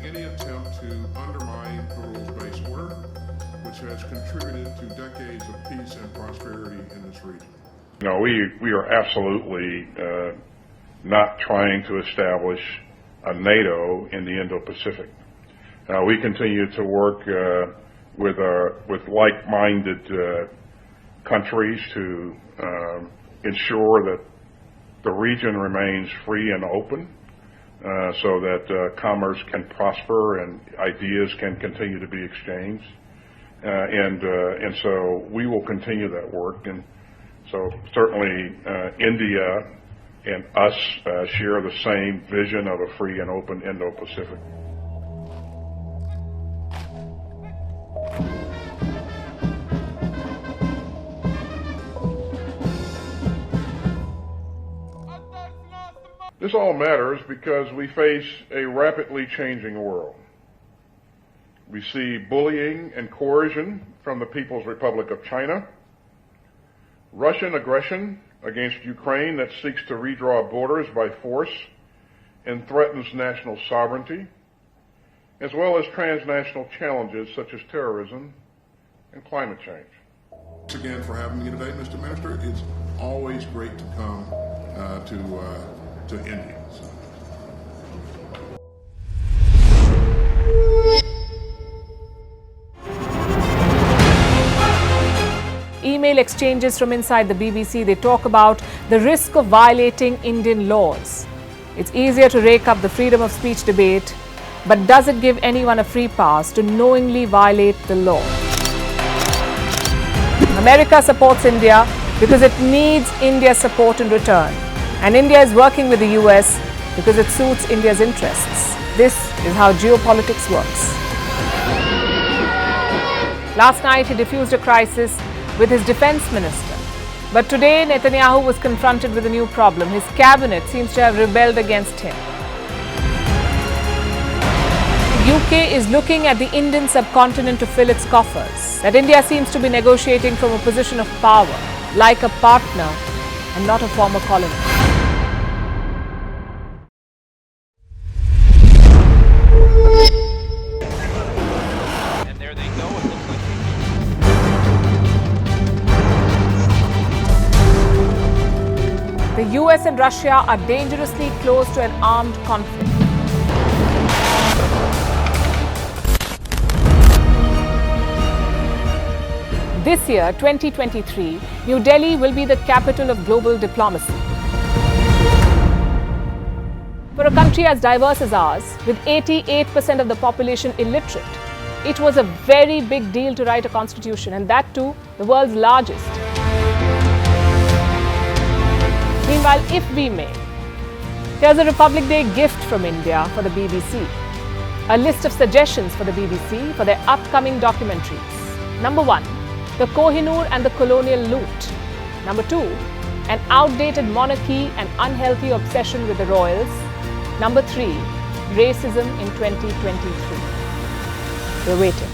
Any attempt to undermine the rules-based order, which has contributed to decades of peace and prosperity in this region. No, we are absolutely not trying to establish a NATO in the Indo-Pacific. We continue to work with like-minded countries to ensure that the region remains free and open, so that commerce can prosper and ideas can continue to be exchanged, and so we will continue that work. And so certainly India and us share the same vision of a free and open Indo-Pacific. This all matters because we face a rapidly changing world. We see bullying and coercion from the People's Republic of China, Russian aggression against Ukraine that seeks to redraw borders by force and threatens national sovereignty, as well as transnational challenges such as terrorism and climate change. Thanks again for having me today, Mr. Minister. It's always great to come to India. Email exchanges from inside the BBC, they talk about the risk of violating Indian laws. It's easier to rake up the freedom of speech debate, but does it give anyone a free pass to knowingly violate the law? America supports India because it needs India's support in return. And India is working with the U.S. because it suits India's interests. This is how geopolitics works. Last night, he diffused a crisis with his defence minister. But today, Netanyahu was confronted with a new problem. His cabinet seems to have rebelled against him. The UK is looking at the Indian subcontinent to fill its coffers. That India seems to be negotiating from a position of power, like a partner and not a former colony. The US and Russia are dangerously close to an armed conflict. This year, 2023, New Delhi will be the capital of global diplomacy. For a country as diverse as ours, with 88% of the population illiterate, it was a very big deal to write a constitution, and that too, the world's largest. Meanwhile, if we may, here's a Republic Day gift from India for the BBC. A list of suggestions for the BBC for their upcoming documentaries. Number 1, the Kohinoor and the colonial loot. Number 2, an outdated monarchy and unhealthy obsession with the royals. Number 3, racism in 2023. We're waiting.